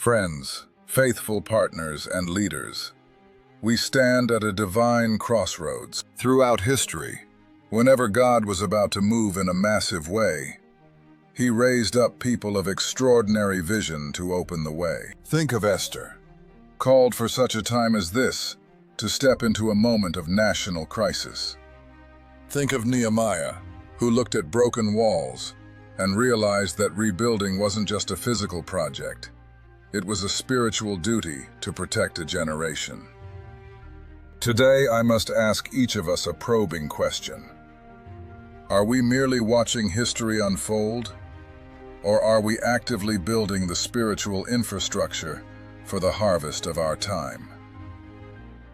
Friends, faithful partners, and leaders, we stand at a divine crossroads. Throughout history, whenever God was about to move in a massive way, He raised up people of extraordinary vision to open the way. Think of Esther, called for such a time as this to step into a moment of national crisis. Think of Nehemiah, who looked at broken walls and realized that rebuilding wasn't just a physical project. It was a spiritual duty to protect a generation. Today, I must ask each of us a probing question. Are we merely watching history unfold, or are we actively building the spiritual infrastructure for the harvest of our time?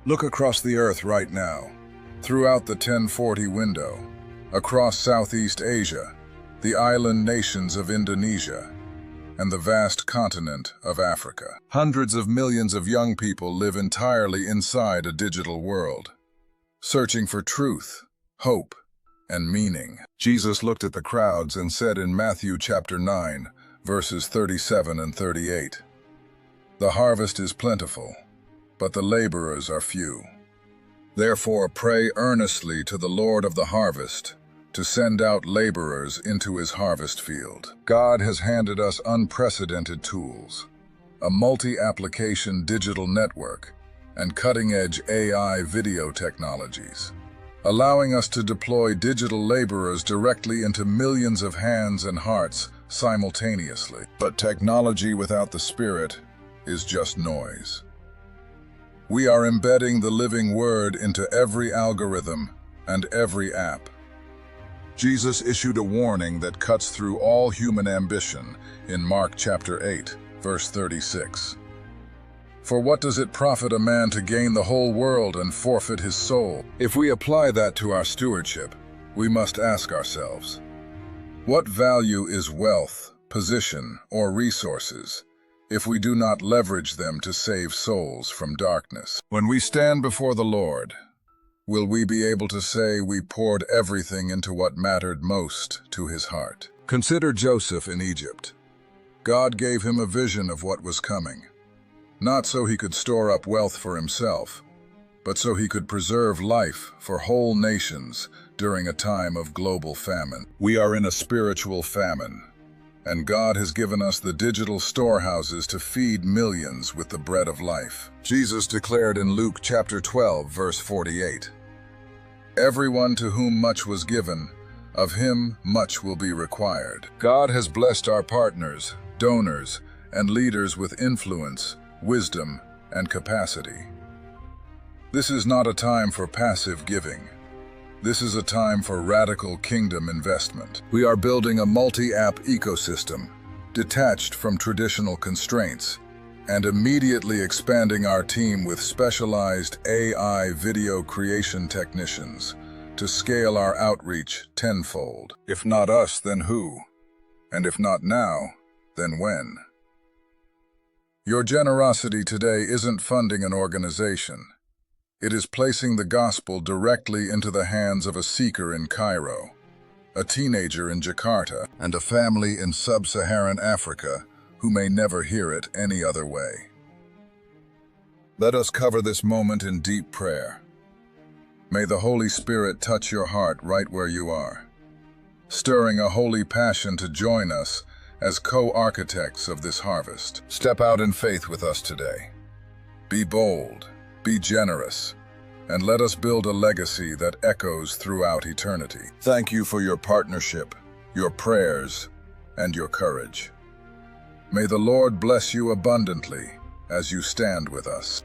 Look across the earth right now, throughout the 1040 window, across Southeast Asia, the island nations of Indonesia, and the vast continent of Africa. Hundreds of millions of young people live entirely inside a digital world, searching for truth, hope, and meaning. Jesus looked at the crowds and said in Matthew chapter 9, verses 37 and 38, "The harvest is plentiful, but the laborers are few. Therefore pray earnestly to the Lord of the harvest to send out laborers into his harvest field." God has handed us unprecedented tools, a multi-application digital network, and cutting-edge AI video technologies, allowing us to deploy digital laborers directly into millions of hands and hearts simultaneously. But technology without the Spirit is just noise. We are embedding the living Word into every algorithm and every app. Jesus issued a warning that cuts through all human ambition in Mark chapter 8, verse 36. "For what does it profit a man to gain the whole world and forfeit his soul?" If we apply that to our stewardship, we must ask ourselves, what value is wealth, position, or resources if we do not leverage them to save souls from darkness? When we stand before the Lord, will we be able to say we poured everything into what mattered most to his heart? Consider Joseph in Egypt. God gave him a vision of what was coming, not so he could store up wealth for himself, but so he could preserve life for whole nations during a time of global famine. We are in a spiritual famine, and God has given us the digital storehouses to feed millions with the bread of life. Jesus declared in Luke chapter 12, verse 48, "Everyone to whom much was given, of him much will be required." God has blessed our partners, donors, and leaders with influence, wisdom, and capacity. This is not a time for passive giving. This is a time for radical kingdom investment. We are building a multi-app ecosystem, detached from traditional constraints, and immediately expanding our team with specialized AI video creation technicians to scale our outreach tenfold. If not us, then who? And if not now, then when? Your generosity today isn't funding an organization. It is placing the gospel directly into the hands of a seeker in Cairo, a teenager in Jakarta, and a family in sub-Saharan Africa who may never hear it any other way. Let us cover this moment in deep prayer. May the Holy Spirit touch your heart right where you are, stirring a holy passion to join us as co-architects of this harvest. Step out in faith with us today. Be bold. Be generous, and let us build a legacy that echoes throughout eternity. Thank you for your partnership, your prayers, and your courage. May the Lord bless you abundantly as you stand with us.